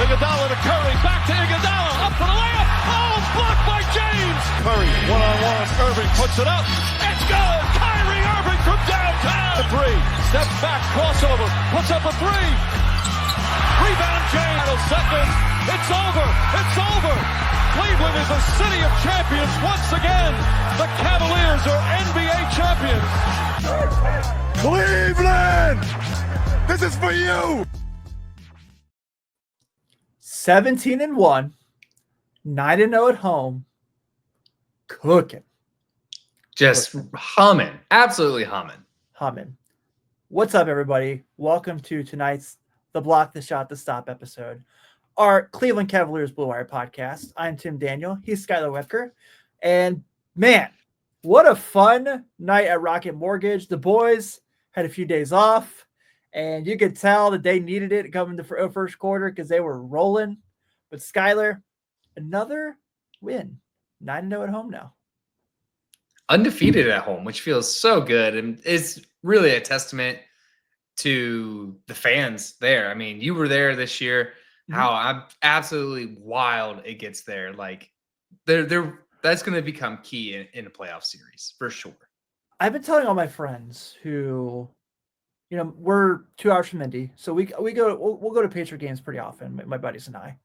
Iguodala to Curry, back to Iguodala, up for the layup. Oh, blocked by James. Curry, one-on-one. Irving puts it up. It's good. Kyrie Irving from downtown. The three, steps back, crossover, puts up a three. Rebound James. Second. It's over. It's over. Cleveland is a city of champions once again. The Cavaliers are NBA champions. Cleveland, this is for you. 17-1, 9-0 at home, cooking. Just humming, absolutely humming. What's up, everybody? Welcome to tonight's The Block, the Shot, the Stop episode. Our Cleveland Cavaliers Blue Wire podcast. I'm Tim Daniel. He's Skylar Webker. And man, what a fun night at Rocket Mortgage. The boys had a few days off, and you could tell that they needed it coming to the first quarter because they were rolling. But Skylar, another win. 9-0 at home now. Undefeated at home, which feels so good. And it's really a testament to the fans there. I mean, you were there this year. How I'm absolutely wild it gets there. Like that's going to become key in a playoff series for sure. I've been telling all my friends who, you know, we're 2 hours from Indy, so we'll go to Patriot games pretty often, my buddies and I.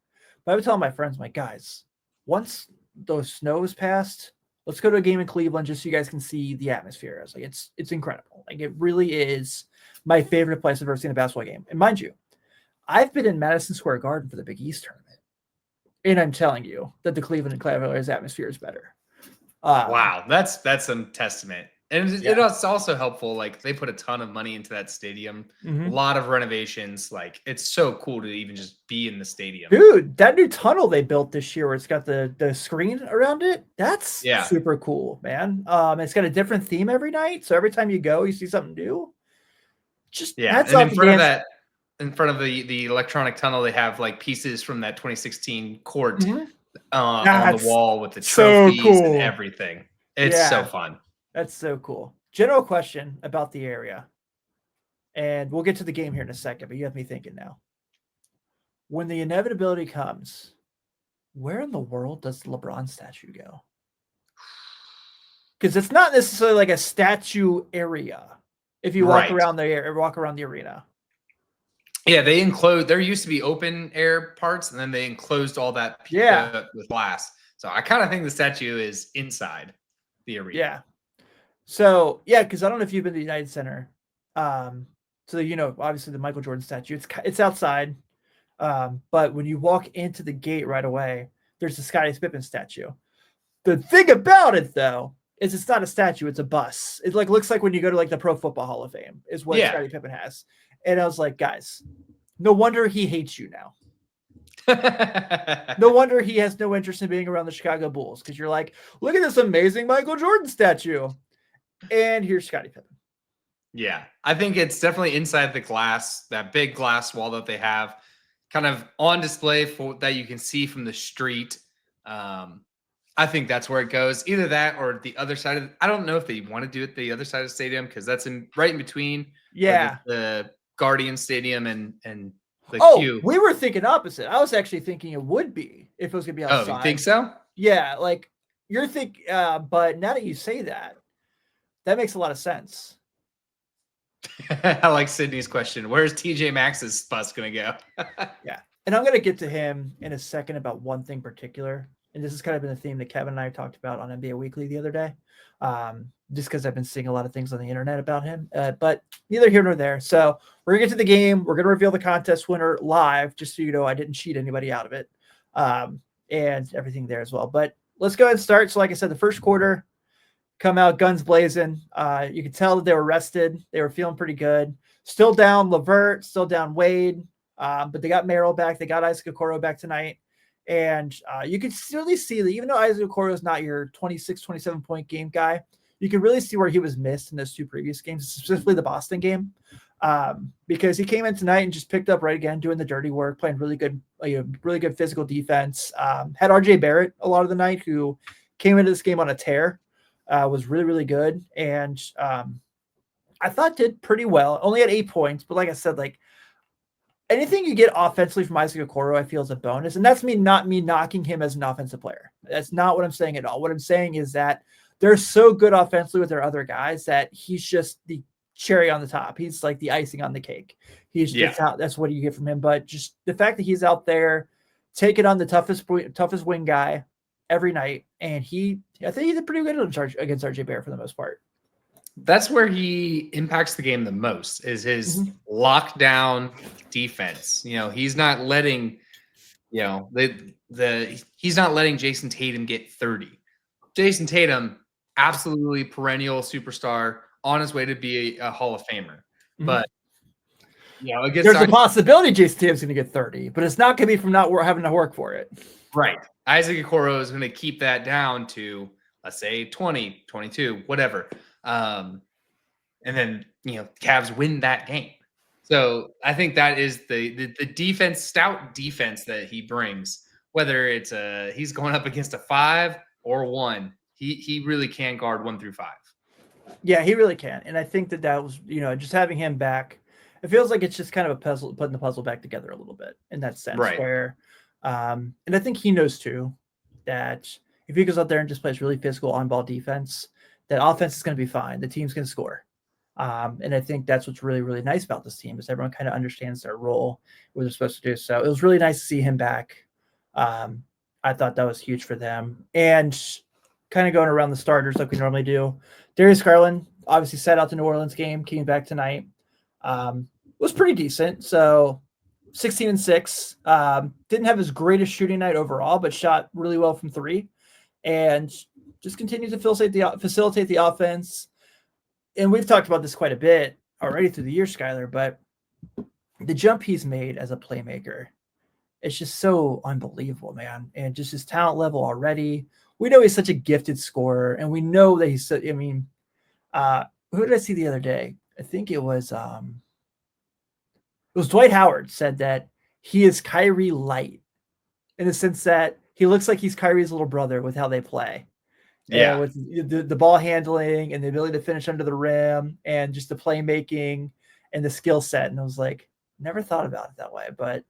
But I've been telling my friends, my guys, once those snows passed, let's go to a game in Cleveland just so you guys can see the atmosphere. I was like, it's incredible. Like, it really is my favorite place I've ever seen a basketball game. And mind you, I've been in Madison Square Garden for the Big East tournament, and I'm telling you that the Cleveland Cavaliers atmosphere is better. Wow, that's some testament. And it's also helpful. Like, they put a ton of money into that stadium, a lot of renovations. Like, it's so cool to even just be in the stadium. Dude, that new tunnel they built this year where it's got the screen around it, that's super cool, man. It's got a different theme every night. So every time you go, you see something new. And in front of the electronic tunnel, they have like pieces from that 2016 court on the wall with the trophies and everything. It's so fun. That's so cool. General question about the area, and we'll get to the game here in a second, but you have me thinking now. When the inevitability comes, where in the world does the LeBron statue go? Because it's not necessarily like a statue area if you walk around the arena. Yeah, there used to be open air parts, and then they enclosed all that with glass. So I kind of think the statue is inside the arena. Yeah. So, because I don't know if you've been to the United Center. So, you know, obviously the Michael Jordan statue, it's outside. But when you walk into the gate right away, there's the Scottie Pippen statue. The thing about it, though, is it's not a statue, it's a bus. It looks like when you go to the Pro Football Hall of Fame is what Scottie Pippen has. And I was like, guys, no wonder he hates you now. No wonder he has no interest in being around the Chicago Bulls, because you're like, look at this amazing Michael Jordan statue. And here's Scottie Pippen. Yeah, I think it's definitely inside the glass, that big glass wall that they have kind of on display that you can see from the street. I think that's where it goes. Either that or the other side I don't know if they want to do it the other side of the stadium, because that's right in between the Guardian Stadium and the Q. We were thinking opposite. I was actually thinking it would be if it was going to be outside. Oh, you think so? Yeah, like you're thinking, but now that you say that, that makes a lot of sense. I like Sydney's question. Where's TJ Maxx's bus going to go? Yeah. And I'm going to get to him in a second about one thing particular. And this has kind of been a theme that Kevin and I talked about on NBA Weekly the other day. Just because I've been seeing a lot of things on the internet about him. But neither here nor there. So we're going to get to the game. We're going to reveal the contest winner live, just so you know I didn't cheat anybody out of it. And everything there as well. But let's go ahead and start. So like I said, the first quarter, come out guns blazing. You could tell that they were rested. They were feeling pretty good. Still down LeVert, still down Wade. But they got Merrill back. They got Isaac Okoro back tonight. And you can really see that even though Isaac Okoro is not your 26, 27-point game guy, you can really see where he was missed in those two previous games, specifically the Boston game, because he came in tonight and just picked up right again, doing the dirty work, playing really good physical defense. Had RJ Barrett a lot of the night, who came into this game on a tear, was really, really good. And I thought did pretty well. Only had 8 points, but like I said, like anything you get offensively from Isaac Okoro, I feel is a bonus. And that's not me knocking him as an offensive player. That's not what I'm saying at all. What I'm saying is that they're so good offensively with their other guys that he's just the cherry on the top. He's like the icing on the cake. That's what you get from him. But just the fact that he's out there taking on the toughest wing guy every night. And I think he did pretty good against RJ Barrett for the most part. That's where he impacts the game the most, is his lockdown defense. He's not letting, he's not letting Jason Tatum get 30. Jason Tatum, absolutely perennial superstar, on his way to be a Hall of Famer. But there's a possibility Jason Tatum's going to get 30, but it's not going to be from not having to work for it. Right. Isaac Okoro is going to keep that down to, let's say, 20, 22, whatever. And then, Cavs win that game. So I think that is the defense, stout defense that he brings, whether it's he's going up against a 5 or 1, he really can guard 1 through 5. Yeah, he really can. And I think that was, just having him back, it feels like it's just kind of a puzzle, putting the puzzle back together a little bit in that sense. Right. Where, and I think he knows too that if he goes out there and just plays really physical on-ball defense, that offense is going to be fine. The team's going to score. And I think that's what's really, really nice about this team is everyone kind of understands their role, what they're supposed to do. So it was really nice to see him back. I thought that was huge for them. And kind of going around the starters like we normally do. Darius Garland obviously sat out the New Orleans game, came back tonight. Was pretty decent. So 16-6. Didn't have his greatest shooting night overall, but shot really well from 3. And just continues to facilitate the offense. And we've talked about this quite a bit already through the year, Skylar, but the jump he's made as a playmaker, it's just so unbelievable, man. And just his talent level already. We know he's such a gifted scorer, and we know that he's – who did I see the other day? I think it was Dwight Howard said that he is Kyrie light in the sense that he looks like he's Kyrie's little brother with how they play. Yeah. With the ball handling and the ability to finish under the rim and just the playmaking and the skill set. And I was like, never thought about it that way, but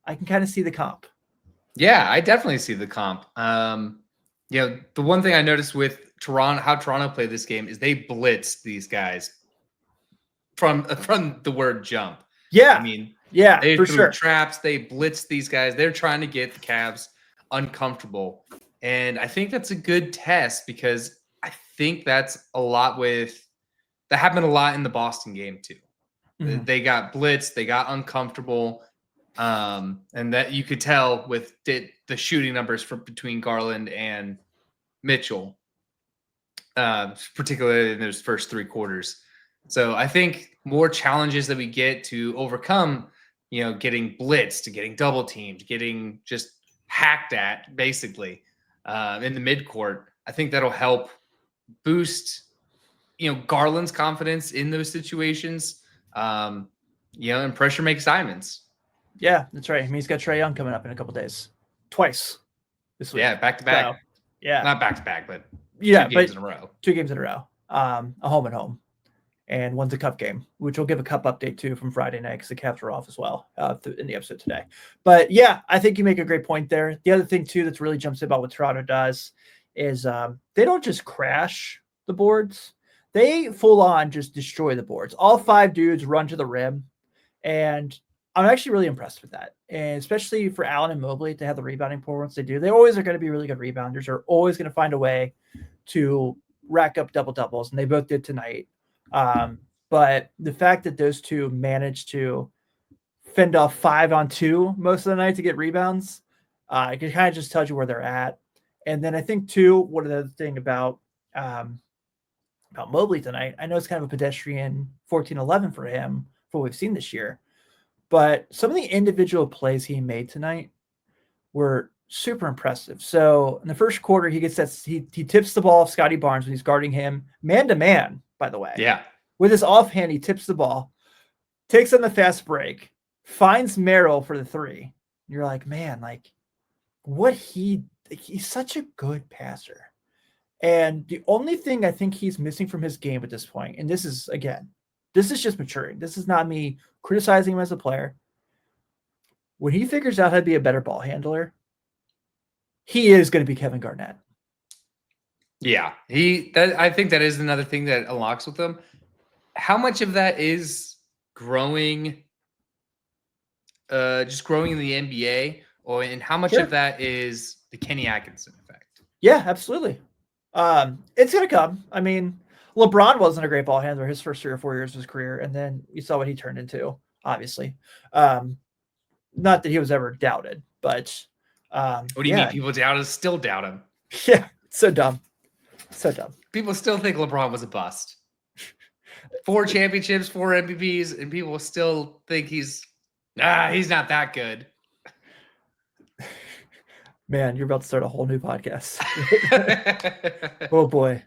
I can kind of see the comp. Yeah, I definitely see the comp. The one thing I noticed with Toronto, how Toronto played this game, is they blitzed these guys from the word jump. Yeah. They for threw sure. traps. They blitzed these guys. They're trying to get the Cavs uncomfortable. And I think that's a good test because I think that's a lot that happened a lot in the Boston game too. Mm-hmm. They got blitzed. They got uncomfortable. And that you could tell with the shooting numbers between Garland and Mitchell, particularly in those first 3 quarters. So I think more challenges that we get to overcome, getting blitzed, getting double teamed, getting just hacked at basically in the midcourt. I think that'll help boost, Garland's confidence in those situations. And pressure makes diamonds. Yeah, that's right. He's got Trae Young coming up in a couple days, twice this week. Yeah, back to back. So, yeah, not back to back, but 2 games in a row. 2 games in a row. A home and home, and one's a cup game, which we'll give a cup update too from Friday night because the Cavs are off as well in the episode today. But yeah, I think you make a great point there. The other thing too that's really jumps about what Toronto does is they don't just crash the boards; they full on just destroy the boards. All 5 dudes run to the rim, and I'm actually really impressed with that. And especially for Allen and Mobley to have the rebounding pour once they do. They always are going to be really good rebounders. They're always going to find a way to rack up double-doubles, and they both did tonight. But the fact that those 2 managed to fend off 5-on-2 most of the night to get rebounds, it kind of just tells you where they're at. And then I think, too, one of the thing about Mobley tonight, I know it's kind of a pedestrian 14-11 for him for what we've seen this year. But some of the individual plays he made tonight were super impressive. So in the first quarter, he tips the ball off Scotty Barnes when he's guarding him man-to-man, by the way. Yeah. With his offhand, he tips the ball, takes on the fast break, finds Merrill for the 3. You're like, man, he's such a good passer. And the only thing I think he's missing from his game at this point, and this is just maturing. This is not me criticizing him as a player. when he figures out how to be a better ball handler, he is going to be Kevin Garnett. Yeah, I think that is another thing that unlocks with him. How much of that is growing, just growing in the NBA, and how much of that is the Kenny Atkinson effect? Yeah, absolutely. It's going to come. I mean, LeBron wasn't a great ball handler his first 3 or 4 years of his career, and then you saw what he turned into, obviously. Not that he was ever doubted, but what do you mean people still doubt him? Yeah, so dumb. So dumb. People still think LeBron was a bust. 4 championships, 4 MVPs, and people still think he's not that good. Man, you're about to start a whole new podcast. Oh boy.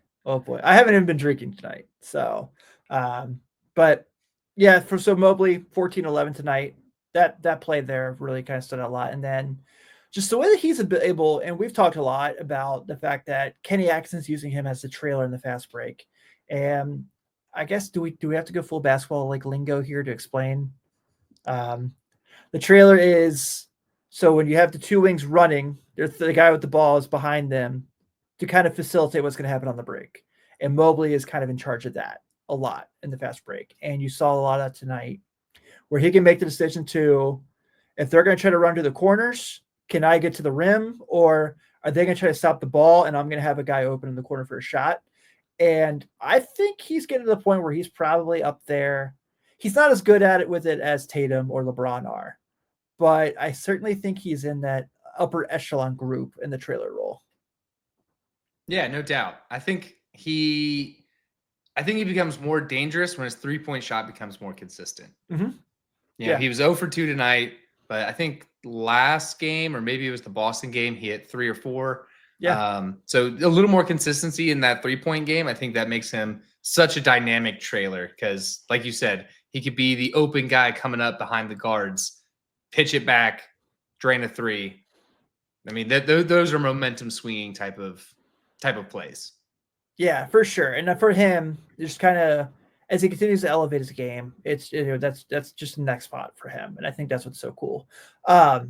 I haven't even been drinking tonight. So, but yeah, so Mobley 14-11 tonight. That play there really kind of stood out a lot. And then just the way that he's able, and we've talked a lot about the fact that Kenny Atkinson's using him as the trailer in the fast break. And I guess do we have to go full basketball like lingo here to explain? The trailer is so when you have the 2 wings running, there's the guy with the ball is behind them to kind of facilitate what's going to happen on the break. And Mobley is kind of in charge of that a lot in the fast break. And you saw a lot of that tonight where he can make the decision to, if they're going to try to run to the corners, can I get to the rim, or are they going to try to stop the ball and I'm going to have a guy open in the corner for a shot? And I think he's getting to the point where he's probably up there. He's not as good at it with it as Tatum or LeBron are, but I certainly think he's in that upper echelon group in the trailer role. Yeah, no doubt. I think he becomes more dangerous when his 3-point shot becomes more consistent. Mm-hmm. Yeah, he was 0 for 2 tonight, but I think last game, or maybe it was the Boston game, he hit 3 or 4. Yeah. So a little more consistency in that 3-point game. I think that makes him such a dynamic trailer because, like you said, he could be the open guy coming up behind the guards, pitch it back, drain a 3. I mean, those are momentum swinging type of plays. Yeah, for sure. And for him, just kind of as he continues to elevate his game, it's that's just the next spot for him, and I think that's what's so cool. I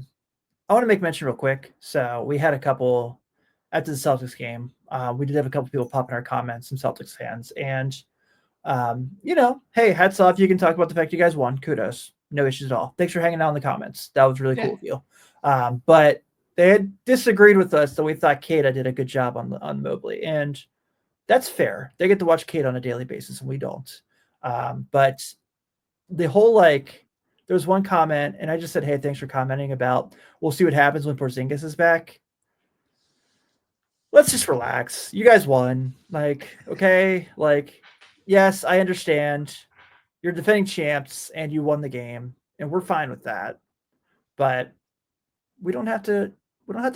want to make mention real quick. So we had a couple after the Celtics game. We did have a couple people pop in our comments, some Celtics fans, and hey, hats off. You can talk about the fact you guys won. Kudos, no issues at all. Thanks for hanging out in the comments. That was really cool of you. But they had disagreed with us, so we thought Keita did a good job on Mobley, and that's fair. They get to watch Keita on a daily basis, and we don't. But the whole there was one comment, and I just said, "Hey, thanks for commenting about. We'll see what happens when Porzingis is back." Let's just relax. You guys won. Okay, yes, I understand. You're defending champs, and you won the game, and we're fine with that. But we don't have to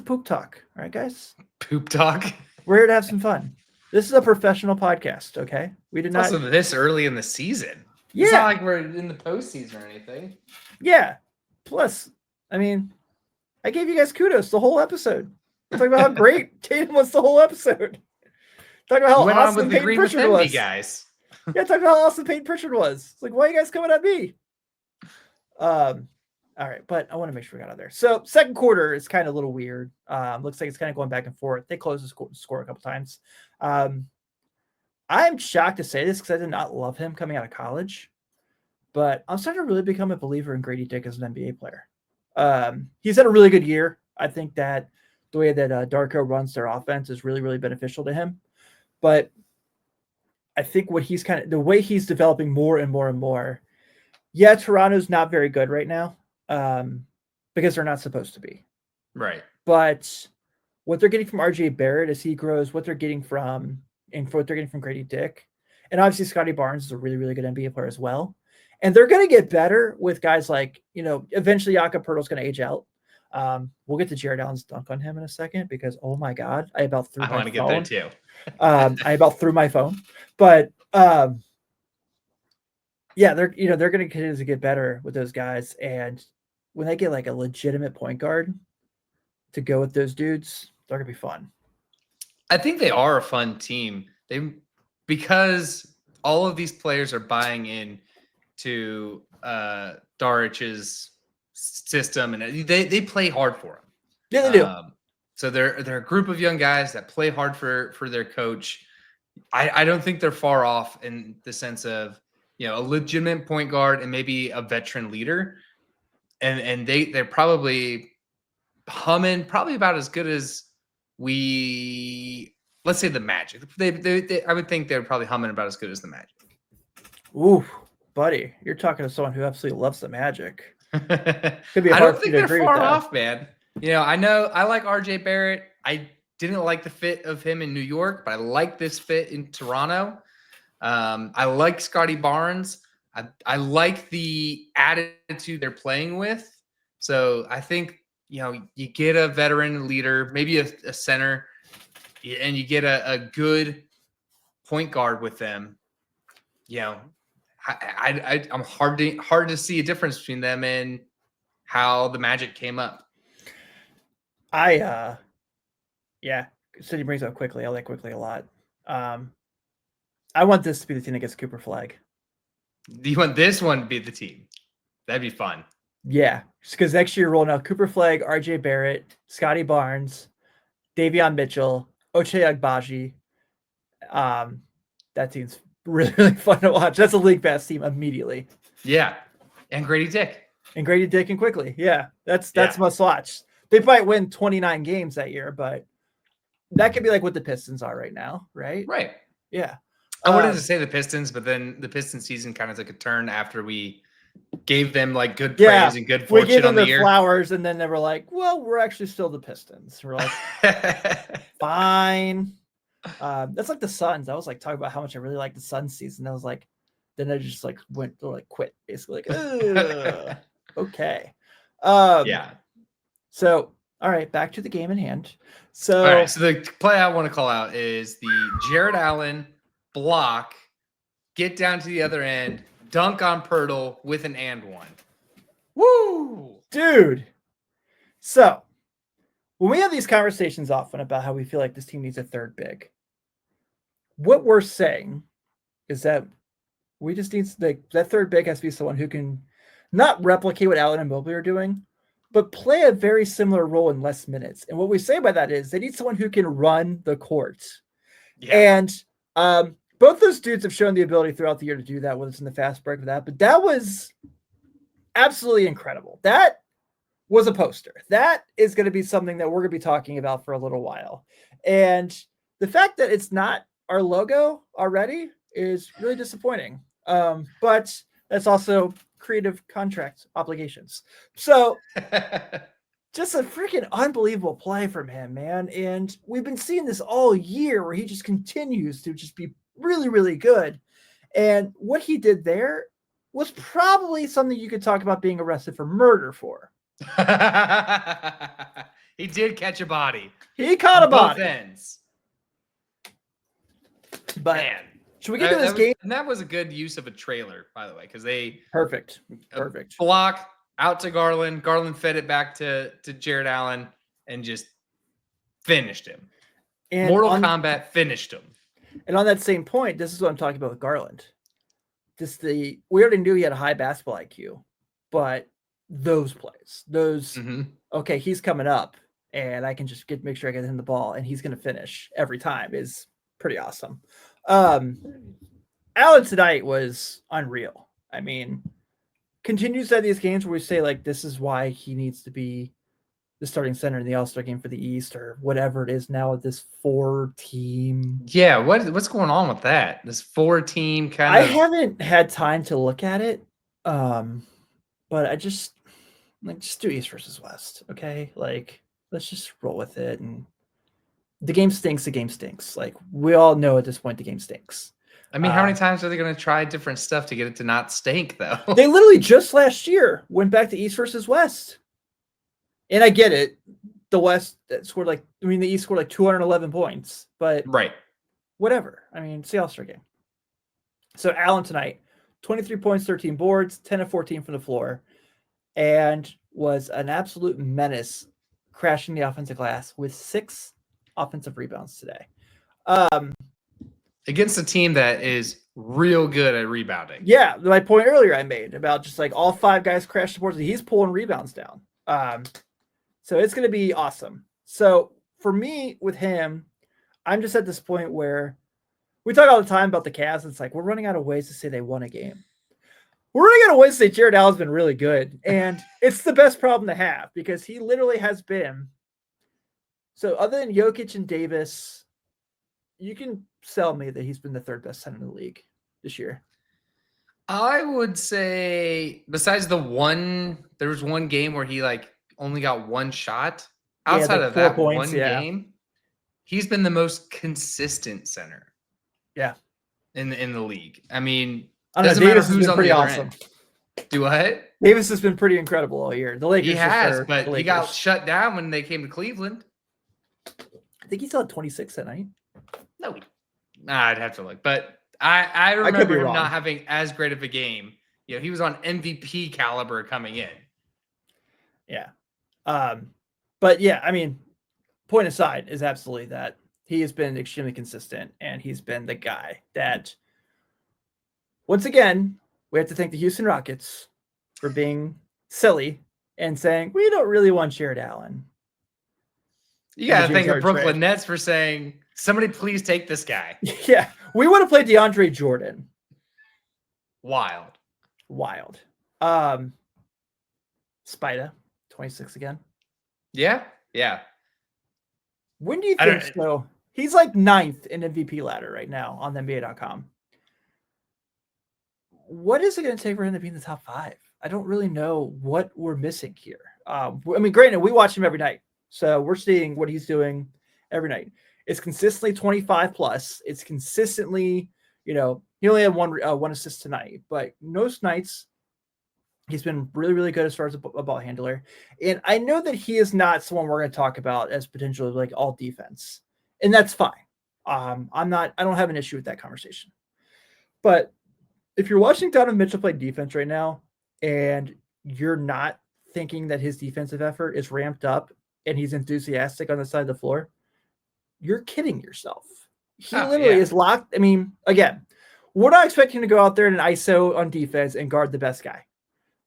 poop talk. All right, guys? Poop talk? We're here to have some fun. This is a professional podcast, okay? We did not also this early in the season. Yeah. It's not like we're in the postseason or anything. Yeah. Plus, I mean, I gave you guys kudos the whole episode. Talking about how great Tatum was the whole episard. Talking about how awesome Peyton Pritchard was. Guys. Yeah, talking about how awesome Peyton Pritchard was. It's like, why are you guys coming at me? All right, but I want to make sure we got out there. So second quarter is kind of a little weird. Looks like it's kind of going back and forth. They closed the score a couple times. I'm shocked to say this because I did not love him coming out of college, but I'm starting to really become a believer in Grady Dick as an NBA player. He's had a really good year. I think that the way that Darko runs their offense is really, really beneficial to him. But I think what he's the way he's developing more and more and more. Yeah, Toronto's not very good right now. Because they're not supposed to be. Right. But what they're getting from RJ Barrett as he grows, what they're getting from Grady Dick, and obviously Scotty Barnes is a really, really good NBA player as well. And they're going to get better with guys like, eventually Jakob Poeltl's going to age out. We'll get to Jarrett Allen's dunk on him in a second because, oh my God, I about threw my phone. I want to get there too. I about threw my phone. But yeah, they're going to continue to get better with those guys. And when they get a legitimate point guard to go with those dudes, they're going to be fun. I think they are a fun team. Because all of these players are buying in to Daric's system, and they play hard for him. Yeah, they do. So they're a group of young guys that play hard for their coach. I don't think they're far off in the sense of, a legitimate point guard and maybe a veteran leader. And they're probably humming probably about as good as let's say the Magic. I would think they're probably humming about as good as the Magic. Ooh, buddy, you're talking to someone who absolutely loves the Magic. Could be I don't think they're far off, man. I know I like RJ Barrett. I didn't like the fit of him in New York, but I like this fit in Toronto. I like Scotty Barnes. I like the attitude they're playing with. So I think, you get a veteran leader, maybe a center, and you get a good point guard with them. I'm hard to see a difference between them and how the Magic came up. City brings up Quickly. I like Quickly a lot. I want this to be the team that gets Cooper Flag. Do you want this one to be the team? That'd be fun. Yeah, because next year rolling out Cooper Flag, RJ Barrett, Scotty Barnes, Davion Mitchell, Ochai Agbaji. That team's really, really fun to watch. That's a league pass team immediately. Yeah, and Grady Dick. And Quickly. Yeah, that's must watch. They might win 29 games that year, but that could be like what the Pistons are right now, right? Right. Yeah. I wanted to say the Pistons, but then the Pistons season kind of took a turn after we gave them like good praise and good fortune. We gave them on the year. Flowers, and then they were like, "Well, we're actually still the Pistons." We're like, "Fine." That's like the Suns. I was like talking about how much I really like the Suns season. I was like, then I just like went to like quit, basically. Like, okay. Yeah. So, all right, back to the game in hand. So, all right. So the play I want to call out is the Jarrett Allen block, get down to the other end, dunk on Pirtle with an and one. Woo! Dude. So, when we have these conversations often about how we feel like this team needs a third big, what we're saying is that we just need that third big has to be someone who can not replicate what Allen and Mobley are doing, but play a very similar role in less minutes. And what we say by that is they need someone who can run the court. Yeah. And both those dudes have shown the ability throughout the year to do that, whether it's in the fast break or that. But that was absolutely incredible. That was a poster. That is going to be something that we're going to be talking about for a little while. And the fact that it's not our logo already is really disappointing. But that's also creative contract obligations. So just a freaking unbelievable play from him, man. And we've been seeing this all year where he just continues to just be really, really good. And what he did there was probably something you could talk about being arrested for murder for. He did catch a body. He caught a body. Both ends. But man, should we get to this game? And that was a good use of a trailer, by the way, because they perfect block out to Garland. Garland fed it back to Jarrett Allen and just finished him. And Mortal Kombat finished him. And on that same point, this is what I'm talking about with Garland. We already knew he had a high basketball IQ, but those plays, okay, he's coming up, and I can just make sure I get him the ball, and he's going to finish every time is pretty awesome. Allen tonight was unreal. I mean, continues to have these games where we say like this is why he needs to be the starting center in the All-Star game for the East or whatever it is now with this 4-team. Yeah, what's going on with that? This 4-team kind of. I haven't had time to look at it, but I just do East versus West, okay? Like let's just roll with it. And the game stinks. The game stinks. Like we all know at this point, the game stinks. I mean, how many times are they going to try different stuff to get it to not stink, though? They literally just last year went back to East versus West. And I get it. The West scored the East scored like 211 points, but right. Whatever. I mean, it's the All-Star game. So Allen tonight, 23 points, 13 boards, 10 of 14 from the floor, and was an absolute menace crashing the offensive glass with 6 offensive rebounds today. Against a team that is real good at rebounding. Yeah, my point earlier I made about just like all 5 guys crash the boards. He's pulling rebounds down. So it's going to be awesome. So for me with him, I'm just at this point where we talk all the time about the Cavs. It's like we're running out of ways to say they won a game. We're running out of ways to say Jarrett Allen's been really good. And it's the best problem to have because he literally has been. So other than Jokic and Davis, you can sell me that he's been the 3rd best center in the league this year. I would say besides there was one game where he like only got 1 shot. Outside of that points, one game, he's been the most consistent center. Yeah. In the league. I mean, Davis has been pretty awesome. Do what? Davis has been pretty incredible all year. The Lakers. He has, but he got shut down when they came to Cleveland. I think he still had 26 that night. No, I'd have to look, but I remember him not having as great of a game. You know, he was on MVP caliber coming in. Yeah. But yeah, I mean, point aside is absolutely that he has been extremely consistent and he's been the guy that once again, we have to thank the Houston Rockets for being silly and saying, we don't really want Jarrett Allen. You got to thank the Brooklyn Nets for saying, somebody please take this guy. Yeah. We want to play DeAndre Jordan. Wild. Spida, 26 again. Yeah. Yeah. When do you think so? He's like 9th in MVP ladder right now on NBA.com. What is it going to take for him to be in the top 5? I don't really know what we're missing here. I mean, granted, we watch him every night. So we're seeing what he's doing every night. It's consistently 25 plus. It's consistently, he only had one assist tonight, but most nights he's been really, really good as far as a ball handler. And I know that he is not someone we're going to talk about as potentially like all defense, and that's fine. I don't have an issue with that conversation. But if you're watching Donovan Mitchell play defense right now and you're not thinking that his defensive effort is ramped up and he's enthusiastic on the side of the floor, you're kidding yourself. He literally is locked. I mean, again, we're not expecting him to go out there in an ISO on defense and guard the best guy.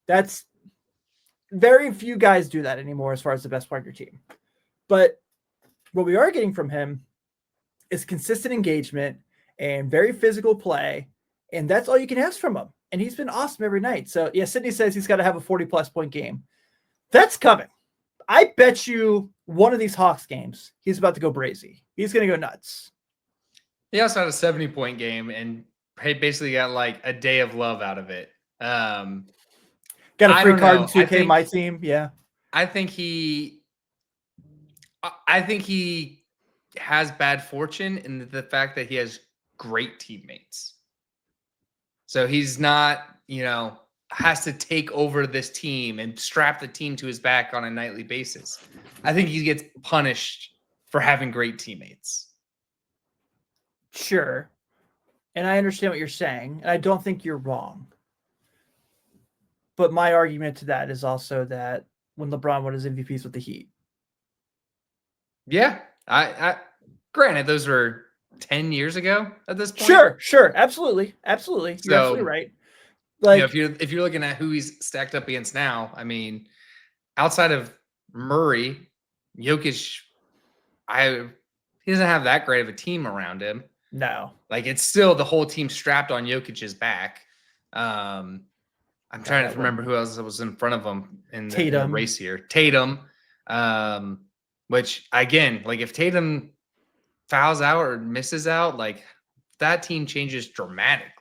That's very few guys do that anymore as far as the best part of your team. But what we are getting from him is consistent engagement and very physical play. And that's all you can ask from him. And he's been awesome every night. So, yeah, Sydney says he's got to have a 40-plus point game. That's coming. I bet you one of these Hawks games, he's about to go brazy. He's going to go nuts. He also had a 70-point game and basically got like a day of love out of it. Got a free card in 2K, my team. Yeah. I think he has bad fortune in the fact that he has great teammates. So he's not, has to take over this team and strap the team to his back on a nightly basis. I think he gets punished for having great teammates. Sure. And I understand what you're saying. And I don't think you're wrong. But my argument to that is also that when LeBron won his MVPs with the Heat. Yeah. I granted, those were 10 years ago at this point. Sure. Absolutely. You're absolutely right. Like, if you're looking at who he's stacked up against now, I mean, outside of Murray, Jokic, he doesn't have that great of a team around him. No. Like, it's still the whole team strapped on Jokic's back. I'm trying to remember who else was in front of him in the race here. Tatum, which, again, like if Tatum fouls out or misses out, like that team changes dramatically.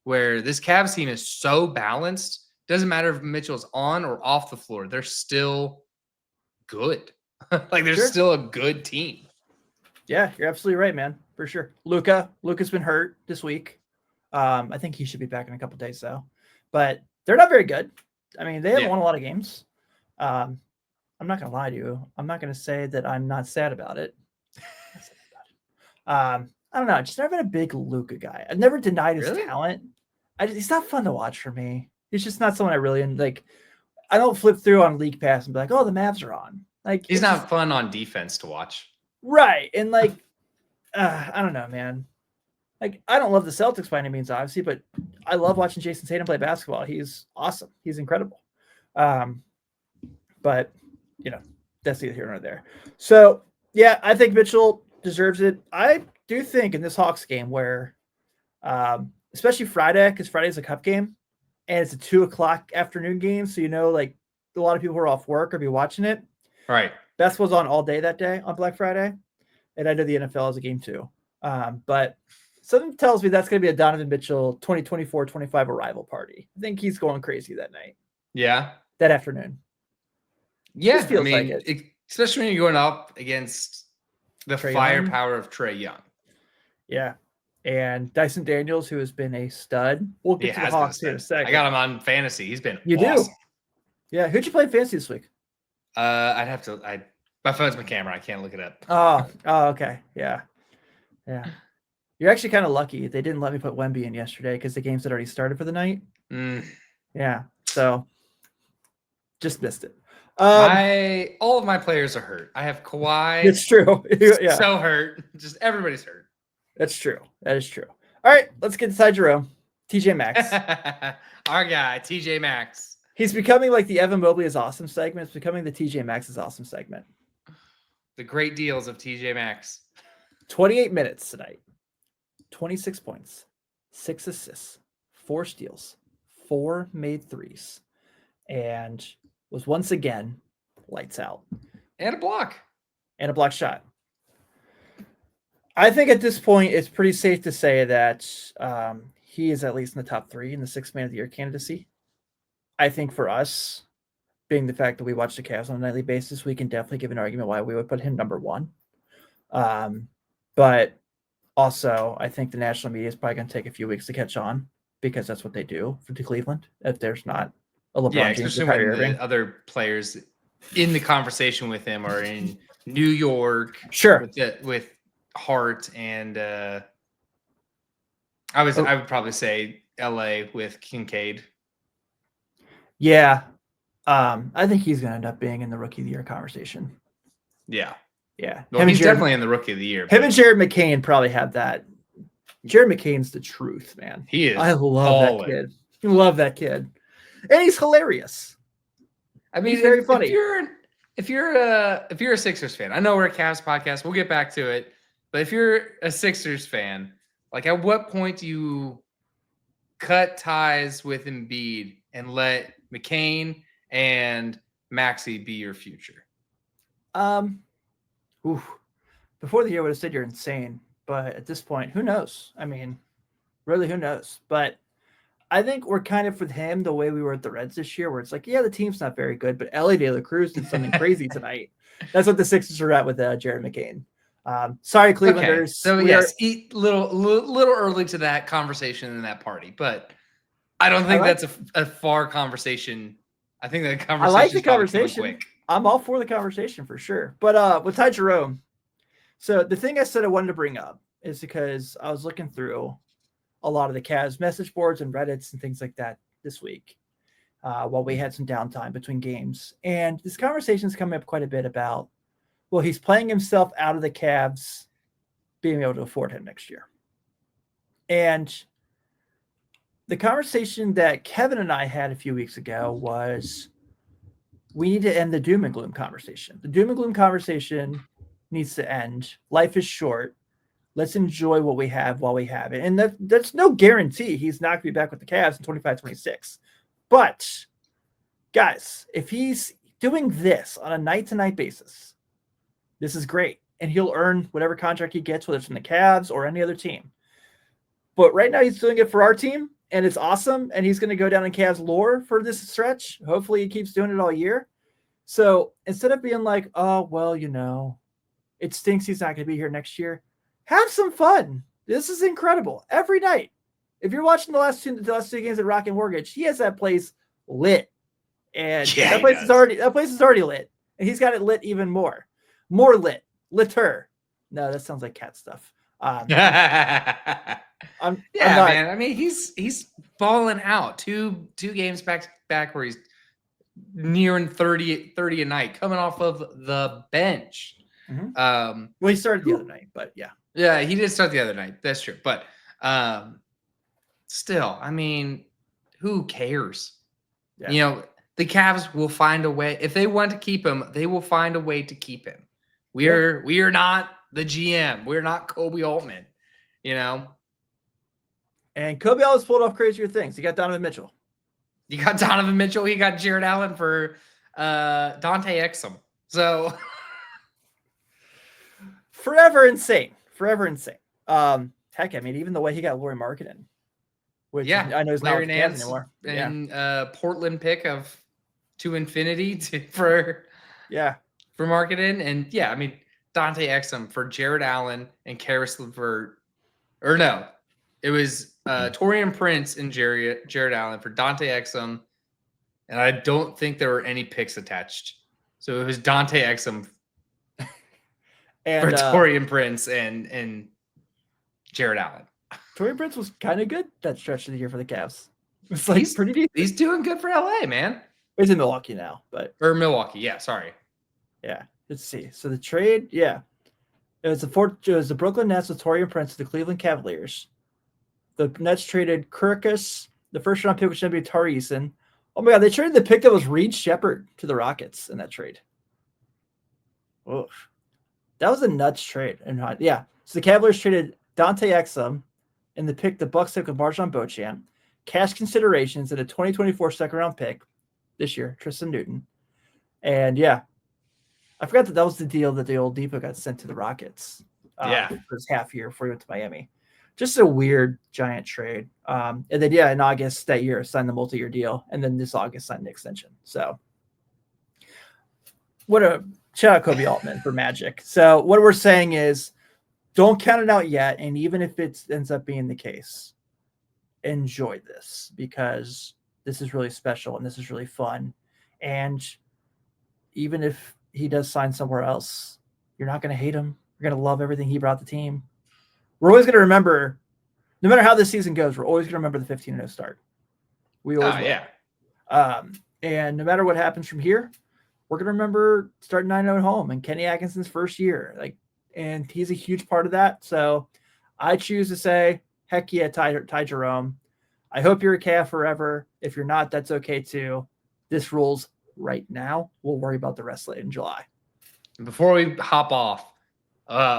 Where this Cavs team is so balanced, doesn't matter if Mitchell's on or off the floor, they're still good. Like they're still a good team. Yeah, you're absolutely right, man. For sure. Luka's been hurt this week. I think he should be back in a couple days though. But they're not very good. I mean, they haven't won a lot of games. I'm not gonna lie to you. I'm not gonna say that I'm not sad about it. I don't know. I've just never been a big Luka guy. I've never denied his talent. He's not fun to watch for me. He's just not someone I really like. I don't flip through on League Pass and be like, "Oh, the Mavs are on." Like, he's not fun on defense to watch. Right, and like, I don't know, man. Like, I don't love the Celtics by any means, obviously, but I love watching Jason Tatum play basketball. He's awesome. He's incredible. But, that's neither here nor there. So, yeah, I think Mitchell deserves it. I do think in this Hawks game where, especially Friday, because Friday's a cup game, and it's a 2:00 afternoon game, so like a lot of people who are off work or be watching it. Right. Basketball's on all day that day on Black Friday, and I know the NFL is a game too. But something tells me that's going to be a Donovan Mitchell 2024-25 arrival party. I think he's going crazy that night. Yeah. That afternoon. Yeah, feels like it. Especially when you're going up against the Trae firepower Young. of Trae Young. Yeah. And Dyson Daniels, who has been a stud. We'll get to the Hawks here in a second. I got him on fantasy. He's been You awesome. do? Yeah. Who'd you play in fantasy this week? I'd have to. My phone's my camera. I can't look it up. Oh, okay. Yeah. Yeah. You're actually kind of lucky. They didn't let me put Wemby in yesterday because the games had already started for the night. Yeah. So just missed it. All of my players are hurt. I have Kawhi. It's true. Yeah. So hurt. Just everybody's hurt. That's true. That is true. All right, let's get inside Jerome. TJ Maxx. Our guy, TJ Maxx. He's becoming like the Evan Mobley is awesome segment. It's becoming the TJ Maxx is awesome segment. The great deals of TJ Maxx. 28 minutes tonight. 26 points. 6 assists. 4 steals. 4 made threes. And was once again lights out. And a block. And a block shot. I think at this point, it's pretty safe to say that he is at least in the top 3 in the 6th Man of the Year candidacy. I think for us, being the fact that we watch the Cavs on a nightly basis, we can definitely give an argument why we would put him number 1. But also, I think the national media is probably going to take a few weeks to catch on because that's what they do for Cleveland if there's not a LeBron James or Kyrie Irving. The other players in the conversation with him are in New York. Sure. With Hart and I would probably say LA with Kincaid. Yeah. I think he's going to end up being in the Rookie of the Year conversation. Yeah. Yeah. Well, he's definitely in the Rookie of the Year. Him and Jared McCain probably have that. Jared McCain's the truth, man. He is. I love that kid. I love that kid. And he's hilarious. I mean, he's very funny. If you're a Sixers fan, I know we're a Cavs podcast. We'll get back to it. But if you're a Sixers fan, like at what point do you cut ties with Embiid and let McCain and Maxey be your future? Before the year, I would have said you're insane. But at this point, who knows? I mean, really, who knows? But I think we're kind of with him the way we were at the Reds this year, where it's like, yeah, the team's not very good, but Ellie De La Cruz did something crazy tonight. That's what the Sixers are at with Jared McCain. Sorry, Clevelanders. Okay. So yes, eat little early to that conversation in that party, but I don't think that's a far conversation. I think that conversation. I like the conversation. Quick. I'm all for the conversation for sure. But with Ty Jerome, so the thing I said I wanted to bring up is because I was looking through a lot of the Cavs message boards and Reddits and things like that this week while we had some downtime between games. And this conversation is coming up quite a bit about, well, he's playing himself out of the Cavs being able to afford him next year. And the conversation that Kevin and I had a few weeks ago was we need to end the doom and gloom conversation. The doom and gloom conversation needs to end. Life is short. Let's enjoy what we have while we have it. And that's no guarantee he's not going to be back with the Cavs in 25-26. But, guys, if he's doing this on a night-to-night basis, this is great. And he'll earn whatever contract he gets, whether it's from the Cavs or any other team. But right now he's doing it for our team, and it's awesome. And he's going to go down in Cavs lore for this stretch. Hopefully he keeps doing it all year. So instead of being like, oh, well, it stinks he's not going to be here next year, have some fun. This is incredible. Every night. If you're watching the last two games at Rocket Mortgage, he has that place lit. And that place is already lit. And he's got it lit even more. More lit. Litter. No, that sounds like cat stuff. Man. I mean, he's balling out. Two games back where he's nearing 30 a night, coming off of the bench. Mm-hmm. Well, he started the other night, but yeah. Yeah, he did start the other night. That's true. But Still, I mean, who cares? Yeah. You know, the Cavs will find a way. If they want to keep him, they will find a way to keep him. We are not the GM. We're not Kobe Altman, you know. And Kobe always pulled off crazier things. He got Donovan Mitchell. You got Donovan Mitchell. He got Jarrett Allen for Dante Exum. So forever insane. Heck, I mean, even the way he got Lauri Markkanen, which I know is not Larry with the Cavs Nance anymore. And Portland pick of to infinity for Markkanen. And I mean, Dante Exum for Jarrett Allen and Karis LeVert. Or no, it was Taurean Prince and Jarrett Allen for Dante Exum. And I don't think there were any picks attached. So it was Dante Exum and for Taurean Prince and Jarrett Allen. Taurean Prince was kind of good that stretch of the year for the Cavs. It's like pretty decent. He's doing good for LA, man. He's in Milwaukee now, or Milwaukee. Yeah, sorry. Yeah, let's see. So the trade, it was the Brooklyn Nets with Taurean Prince to the Cleveland Cavaliers. The Nets traded Kirkus, the first round pick, which should be Tari Eason. Oh my God, they traded the pick that was Reed Shepherd to the Rockets in that trade. Oof. That was a nuts trade. And so the Cavaliers traded Dante Exum and the Bucks took with Marjon Beauchamp, cash considerations, and a 2024 second round pick this year, Tristan Newton. And I forgot that was the deal that the old Depot got sent to the Rockets. For his half year before he went to Miami. Just a weird giant trade. And then in August that year signed the multi-year deal, and then this August signed the extension. So shout out Kobe Altman for Magic. So what we're saying is don't count it out yet. And even if it ends up being the case, enjoy this because this is really special and this is really fun. And even if he does sign somewhere else, you're not going to hate him. You're going to love everything he brought the team. We're always going to remember, no matter how this season goes, we're always going to remember the 15-0 start. We always will. And no matter what happens from here, we're going to remember starting 9-0 at home and Kenny Atkinson's first year. And he's a huge part of that. So I choose to say, heck yeah, Ty Jerome. I hope you're a Cav forever. If you're not, that's okay too. This rules right now. We'll worry about the rest later in July. Before we hop off,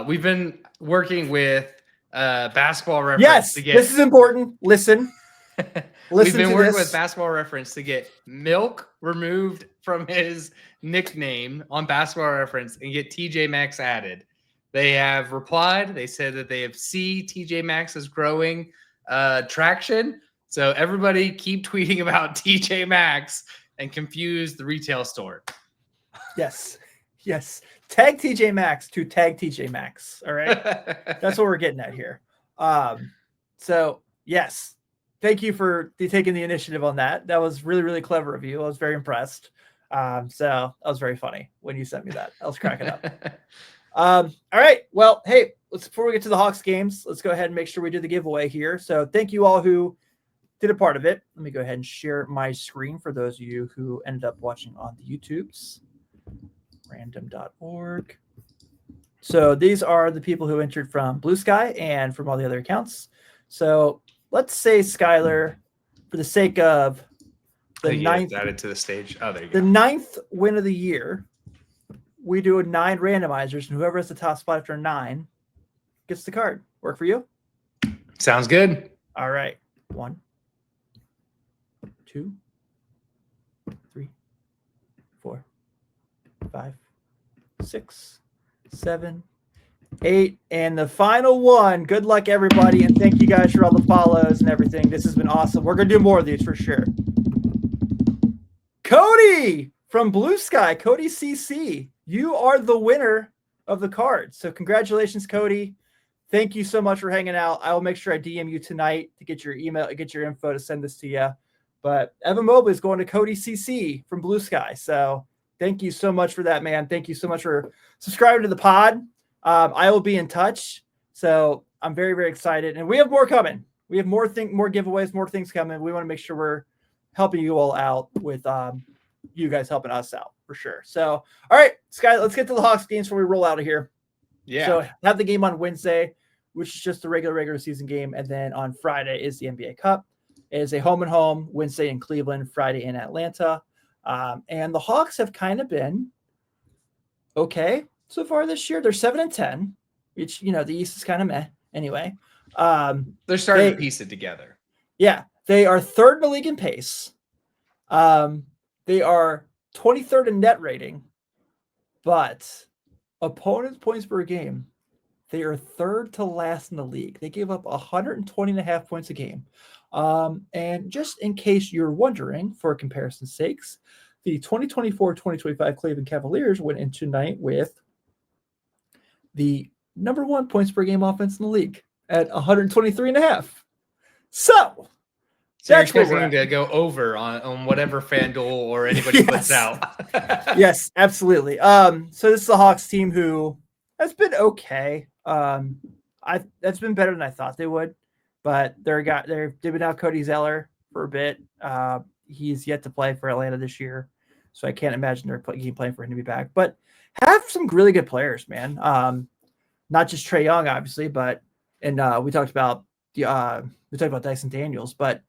we've been working with Basketball Reference. Yes, this is important. Listen. We've been working with Basketball Reference to get Milk removed from his nickname on Basketball Reference and get TJ Maxx added. They have replied. They said that they have TJ Maxx is growing traction. So everybody keep tweeting about TJ Maxx and confuse the retail store. Yes. Tag TJ Maxx to tag TJ Maxx. All right. That's what we're getting at here. So yes, thank you for taking the initiative on that. That was really, really clever of you. I was very impressed. So that was very funny when you sent me that. I was cracking up. All right. Well, hey, before we get to the Hawks games, let's go ahead and make sure we do the giveaway here. So thank you all who did a part of it. Let me go ahead and share my screen for those of you who ended up watching on the YouTubes. Random.org. So these are the people who entered from Blue Sky and from all the other accounts. So let's say Skylar, for the sake of the ninth added to the stage. Oh, there you go. The 9th win of the year, we do 9 randomizers, and whoever has the top spot after 9 gets the card. Work for you? Sounds good. All right. 1, 2, 3, 4, 5, 6, 7, 8, and the final one. Good luck, everybody, and thank you guys for all the follows and everything. This has been awesome. We're going to do more of these for sure. Cody from Blue Sky, Cody CC, you are the winner of the card. So congratulations, Cody. Thank you so much for hanging out. I will make sure I DM you tonight to get your email, get your info to send this to you. But Evan Mobley is going to Cody CC from Blue Sky. So thank you so much for that, man. Thank you so much for subscribing to the pod. I will be in touch. So I'm very, very excited. And we have more coming. We have more giveaways, more things coming. We want to make sure we're helping you all out with you guys helping us out for sure. So, all right, Sky, let's get to the Hawks games before we roll out of here. Yeah. So have the game on Wednesday. which is just the regular season game. And then on Friday is the NBA Cup. It is a home and home, Wednesday in Cleveland, Friday in Atlanta. And the Hawks have kind of been okay so far this year. They're 7-10, which, the East is kind of meh anyway. They're starting to piece it together. Yeah, they are third in the league in pace. They are 23rd in net rating, but opponents' points per game, they are third to last in the league. They gave up 120.5 points a game. And just in case you're wondering, for comparison's sakes, the 2024-2025 Cleveland Cavaliers went in tonight with the number 1 points per game offense in the league at 123.5. So you're expecting to go over on whatever FanDuel or anybody puts out. Yes, absolutely. So this is the Hawks team who has been okay. That's been better than I thought they would, but they've been out Cody Zeller for a bit. He's yet to play for Atlanta this year, so I can't imagine they're playing for him to be back. But have some really good players, man. Not just Trae Young, obviously, but we talked about Dyson Daniels, but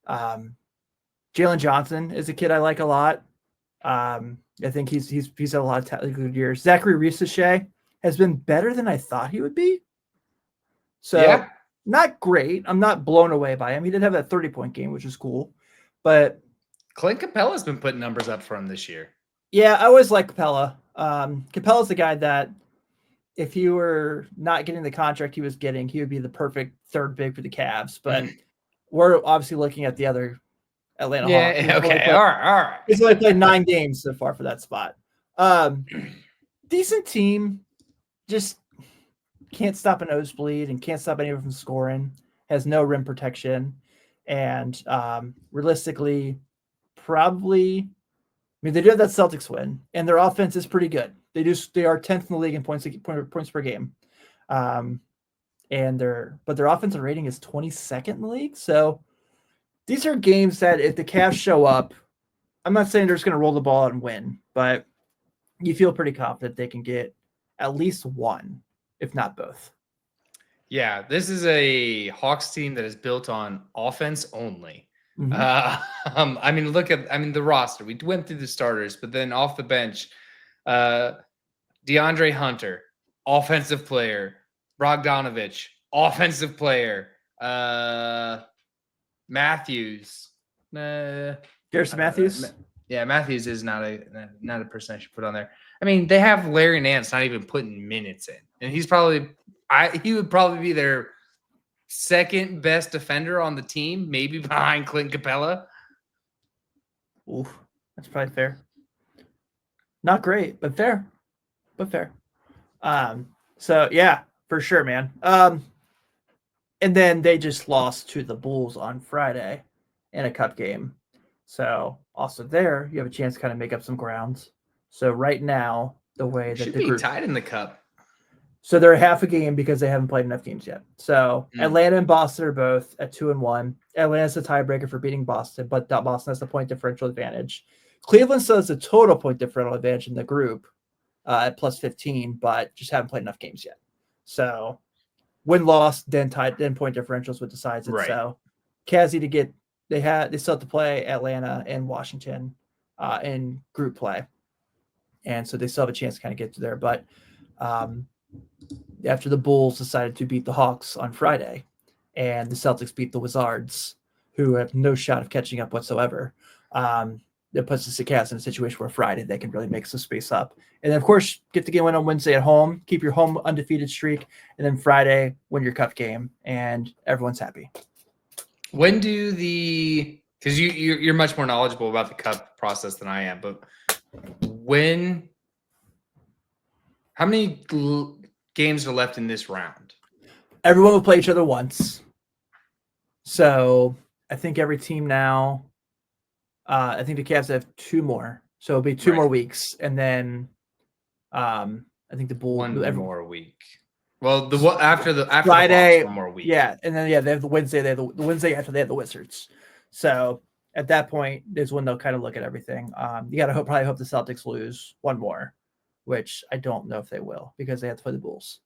Jalen Johnson is a kid I like a lot. I think he's had a lot of good years. Zachary Risache has been better than I thought he would be. So not great. I'm not blown away by him. He did have that 30-point game, which is cool. But Clint Capella's been putting numbers up for him this year. Yeah, I always like Capella. Capella's the guy that if he were not getting the contract he was getting, he would be the perfect third big for the Cavs. But we're obviously looking at the other Atlanta Hawks. Okay. All right. He's only played 9 games so far for that spot. Decent team, just can't stop a nosebleed and can't stop anyone from scoring. Has no rim protection, and realistically, probably. I mean, they do have that Celtics win, and their offense is pretty good. They are 10th in the league in points per game, and their offensive rating is 22nd in the league. So these are games that if the Cavs show up, I'm not saying they're just going to roll the ball out and win, but you feel pretty confident they can get at least one, if not both. Yeah, this is a Hawks team that is built on offense only. Mm-hmm. I mean, the roster. We went through the starters, but then off the bench, DeAndre Hunter, offensive player. Bogdanovich, offensive player. Matthews. Garrison Matthews? Yeah, Matthews is not a person I should put on there. I mean, they have Larry Nance not even putting minutes in. And he would probably be their second best defender on the team, maybe behind Clint Capella. Ooh, that's probably fair. Not great, but fair. So yeah, for sure, man. And then they just lost to the Bulls on Friday in a cup game. So also there, you have a chance to kind of make up some grounds. So right now, the way that should the be group tied in the cup. So they're half a game because they haven't played enough games yet. So Atlanta and Boston are both at 2-1. Atlanta's the tiebreaker for beating Boston, but Boston has the point differential advantage. Cleveland still has the total point differential advantage in the group at plus 15, but just haven't played enough games yet. So win loss, then point differentials what decides it. Right. So Cavs need to get they still have to play Atlanta and Washington in group play. And so they still have a chance to kind of get to there. But after the Bulls decided to beat the Hawks on Friday and the Celtics beat the Wizards, who have no shot of catching up whatsoever, it puts the Cavs in a situation where Friday they can really make some space up. And then, of course, get the game win on Wednesday at home, keep your home undefeated streak, and then Friday win your cup game, and everyone's happy. When do because you're much more knowledgeable about the cup process than I am, but how many games are left in this round? Everyone will play each other once. So I think every team now, I think the Cavs have 2 more. So it'll be 2 more weeks. And then I think the Bulls. 1 more week. Well, after Friday, the Hawks, 1 more week. Yeah. And then, they have the Wednesday. They have the Wednesday after they have the Wizards. So at that point is when they'll kind of look at everything. You got to probably hope the Celtics lose 1 more, which I don't know if they will because they have to play the Bulls.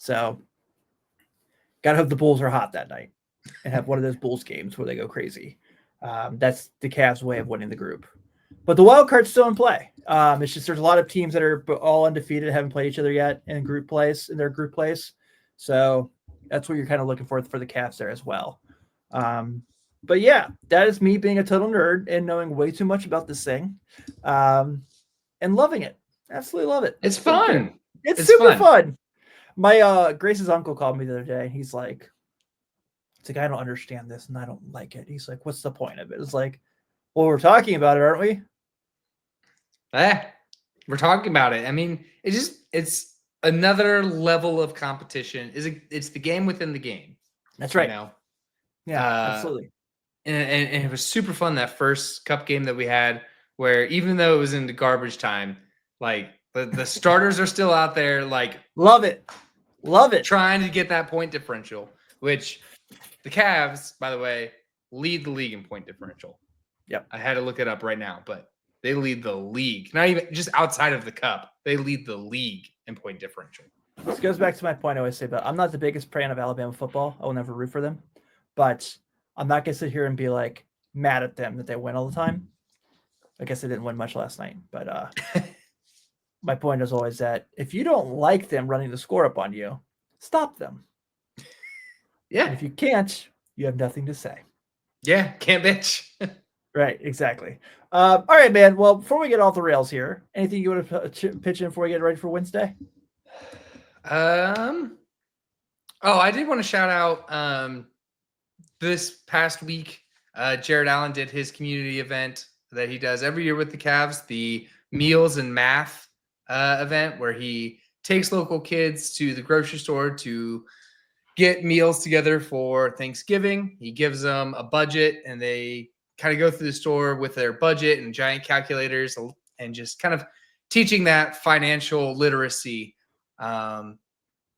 So gotta hope the Bulls are hot that night and have one of those Bulls games where they go crazy. That's the Cavs' way of winning the group. But the wild card's still in play. It's just there's a lot of teams that are all undefeated, haven't played each other yet in their group plays. So that's what you're kind of looking for the Cavs there as well. But yeah, that is me being a total nerd and knowing way too much about this thing, and loving it. Absolutely love it. It's fun. It's super fun. My Grace's uncle called me the other day. He's like, I don't understand this and I don't like it. He's like, what's the point of it? It's like, well, we're talking about it, aren't we? We're talking about it. I mean, it's another level of competition. It's the game within the game. That's right. You know? Yeah, absolutely. And it was super fun, that first cup game that we had, where even though it was into garbage time, like the starters are still out there, like love it, trying to get that point differential, which the Cavs, by the way, lead the league in point differential. Yep, I had to look it up right now, but they lead the league, not even just outside of the cup. They lead the league in point differential. This goes back to my point I always say, but I'm not the biggest fan of Alabama football. I will never root for them, but I'm not going to sit here and be like mad at them that they win all the time. I guess they didn't win much last night, but my point is always that if you don't like them running the score up on you, stop them. Yeah. And if you can't, you have nothing to say. Yeah, can't bitch. Right, exactly. All right, man. Well, before we get off the rails here, anything you want to pitch in before we get ready for Wednesday? Oh, I did want to shout out this past week, Jarrett Allen did his community event that he does every year with the Cavs, the Meals and Math event, where he takes local kids to the grocery store to get meals together for Thanksgiving. He gives them a budget and they kind of go through the store with their budget and giant calculators and just kind of teaching that financial literacy.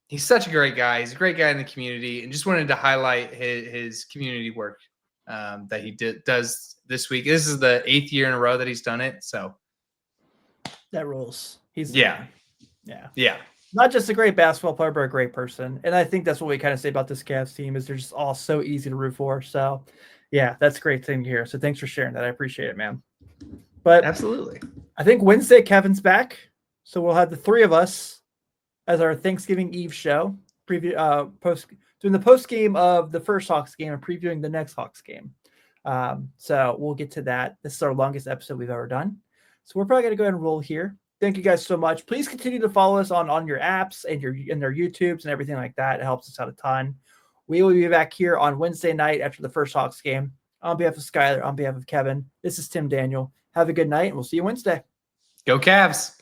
He's such a great guy. He's a great guy in the community, and just wanted to highlight his community work that he does this week. This is the 8th year in a row that he's done it. So that rules. Yeah. Not just a great basketball player, but a great person. And I think that's what we kind of say about this Cavs team is they're just all so easy to root for. So yeah, that's a great thing to hear. So thanks for sharing that. I appreciate it, man. But absolutely. I think Wednesday, Kevin's back. So we'll have the three of us as our Thanksgiving Eve show, doing the post game of the first Hawks game and previewing the next Hawks game. So we'll get to that. This is our longest episode we've ever done. So we're probably going to go ahead and roll here. Thank you guys so much. Please continue to follow us on your apps and their YouTubes and everything like that. It helps us out a ton. We will be back here on Wednesday night after the first Hawks game. On behalf of Skyler, on behalf of Kevin, this is Tim Daniel. Have a good night, and we'll see you Wednesday. Go Cavs.